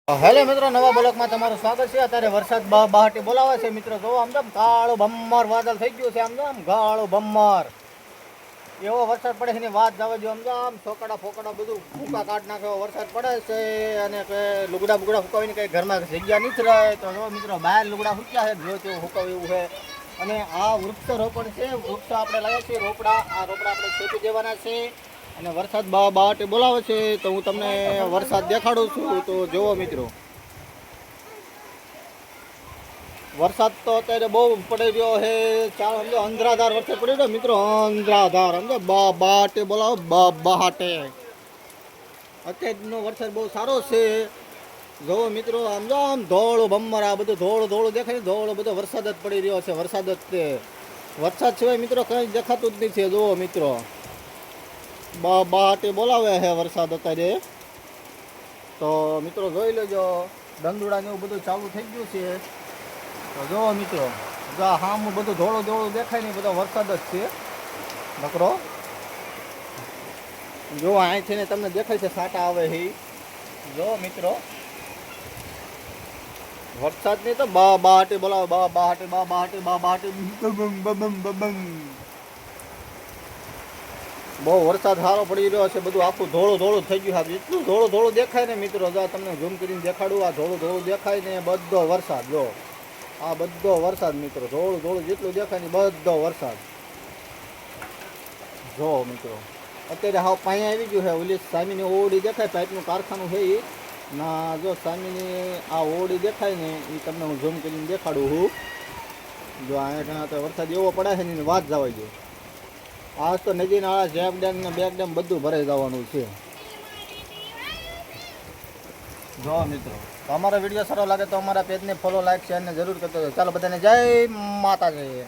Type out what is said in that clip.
Hello મિત્રો, નવા બ્લોકમાં તમારું સ્વાગત છે. અત્યારે વરસાદ બહાટી બોલાવે છે મિત્રો. જો આમ કાળું ભમ્મર વાદળ થઈ ગયું છે. આમ કાળું ભમ્મર એવો વરસાદ પડે છે એની વાત જવા જો. આમ છોકડા ફોકડા બધું ભૂકા કાઢ નાખે એવો વરસાદ પડે છે. અને કે લુગડા બુગડા ફૂકાવીને કંઈ ઘરમાં જગ્યા નથી રહે તો જો મિત્રો બહાર લુગડા ફૂક્યા છે. જો તેવું ફૂકાવ એવું છે. અને આ વૃક્ષ રોપણ છે. વૃક્ષ આપણે લાવ્યા છીએ રોપડા. આ રોપડા આપણે ખેતી દેવાના છે. અને વરસાદ બહાટે બોલાવે છે તો હું તમને વરસાદ દેખાડું છું. તો જુઓ મિત્રો, વરસાદ તો અત્યારે બહુ પડી રહ્યો છે. ચાલો સમજો અંધરાધાર વરસાદ પડી રહ્યો મિત્રો. અંધરાધાર સમજો બહાટે બોલાવો બહાટે. અત્યારનો વરસાદ બહુ સારો છે. જુઓ મિત્રો, સમજો આમ ધોળું ભમ્મર આ બધું ધોળું ધોળું દેખાય. ધોળો બધો વરસાદ જ પડી રહ્યો છે. વરસાદ જ તે વરસાદ સિવાય મિત્રો કંઈ દેખાતું જ નથી. જુઓ મિત્રો, બહાટે બોલાવે છે વરસાદ અત્યારે. તો મિત્રો જોઈ લેજો, દંદુડા ને એવું બધું ચાલુ થઈ ગયું છે. તો જો મિત્રો, હામું બધું ધોળું ધોળું દેખાય ને બધો વરસાદ જ છે નકરો. જો અહીંથી ને તમને દેખાય છે સાટા આવે છે. જો મિત્રો, વરસાદની તો બહાટે બોલાવે બહાટે બહાટે. બહુ વરસાદ સારો પડી રહ્યો છે. બધું આખું ધોળું ધોળું થઈ ગયું છે. એટલું ધોળું ધોળું દેખાય ને મિત્રો, જો તમને ઝૂમ કરીને દેખાડું. આ ધોળું ધોળું દેખાય ને બધો વરસાદ. જો આ બધો વરસાદ મિત્રો, ધોળું ધોળું જેટલું દેખાય ને બધો વરસાદ. જો મિત્રો, અત્યારે હાવ પાણી આવી ગયું છે. ઓલી સામીની ઓડી દેખાય, પાઇપનું કારખાનું છે એ ના. જો સામીની આ ઓડી દેખાય ને એ તમને હું ઝૂમ કરીને દેખાડું છું. જો અહીંયા તો વરસાદ એવો પડે છે ને એની વાત જવાય ગયો. આજ તો નદી નાળા જેક ડેમ ને બેક ડેમ બધું ભરાઈ જવાનું છે. જો મિત્રો, તો અમારો વિડીયો સારો લાગે તો અમારા પેજને ફોલો, લાઈક, શેર ને જરૂર કરતો. ચાલો બધાને જય માતાજી.